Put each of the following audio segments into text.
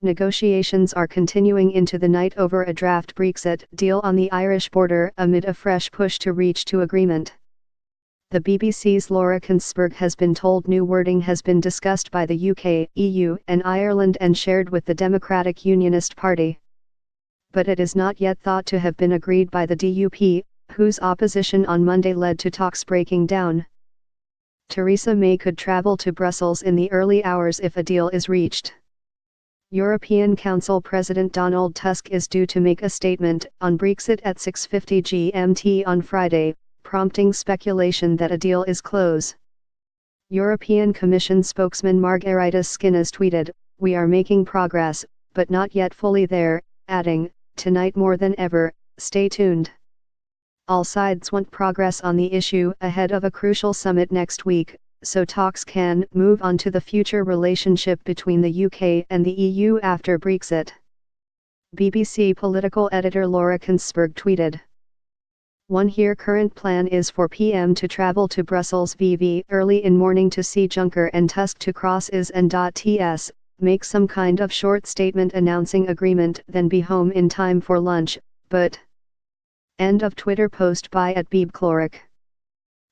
negotiations are continuing into the night over a draft Brexit deal on the Irish border amid a fresh push to reach to agreement. The BBC's Laura Kinsberg has been told new wording has been discussed by the UK, EU and Ireland and shared with the Democratic Unionist Party. But it is not yet thought to have been agreed by the DUP, whose opposition on Monday led to talks breaking down. Theresa May could travel to Brussels in the early hours if a deal is reached. European Council President Donald Tusk is due to make a statement on Brexit at 6:50 GMT on Friday, prompting speculation that a deal is close. European Commission spokesman Margaritis Schinas tweeted, "We are making progress, but not yet fully there," adding, "Tonight more than ever, stay tuned." All sides want progress on the issue ahead of a crucial summit next week, so talks can move on to the future relationship between the UK and the EU after Brexit. BBC political editor Laura Kinsberg tweeted, "One here current plan is for PM to travel to Brussels VV early in morning to see Juncker and Tusk to cross is and ts, make some kind of short statement announcing agreement then be home in time for lunch, but..." End of Twitter post by @BeebCloric.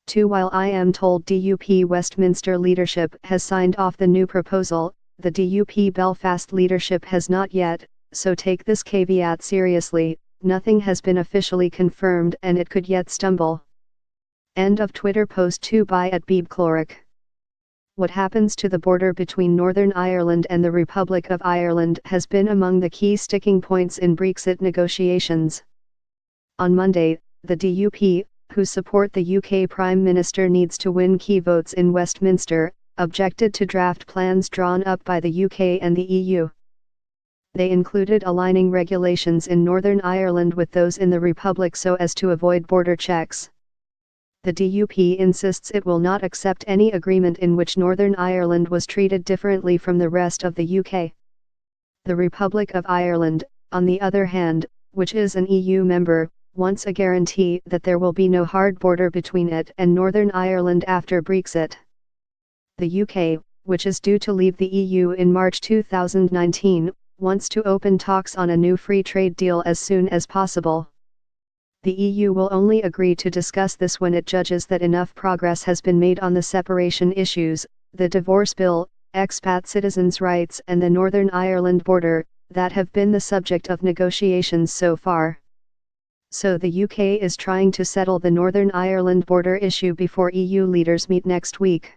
2 While I am told DUP Westminster leadership has signed off the new proposal, the DUP Belfast leadership has not yet, so take this caveat seriously. Nothing has been officially confirmed and it could yet stumble. End of Twitter post 2 by @BeebCloric. What happens to the border between Northern Ireland and the Republic of Ireland has been among the key sticking points in Brexit negotiations. On Monday, the DUP, who support the UK Prime Minister needs to win key votes in Westminster, objected to draft plans drawn up by the UK and the EU. They included aligning regulations in Northern Ireland with those in the Republic so as to avoid border checks. The DUP insists it will not accept any agreement in which Northern Ireland was treated differently from the rest of the UK. The Republic of Ireland, on the other hand, which is an EU member, wants a guarantee that there will be no hard border between it and Northern Ireland after Brexit. The UK, which is due to leave the EU in March 2019, wants to open talks on a new free trade deal as soon as possible. The EU will only agree to discuss this when it judges that enough progress has been made on the separation issues, the divorce bill, expat citizens' rights and the Northern Ireland border, that have been the subject of negotiations so far. So the UK is trying to settle the Northern Ireland border issue before EU leaders meet next week.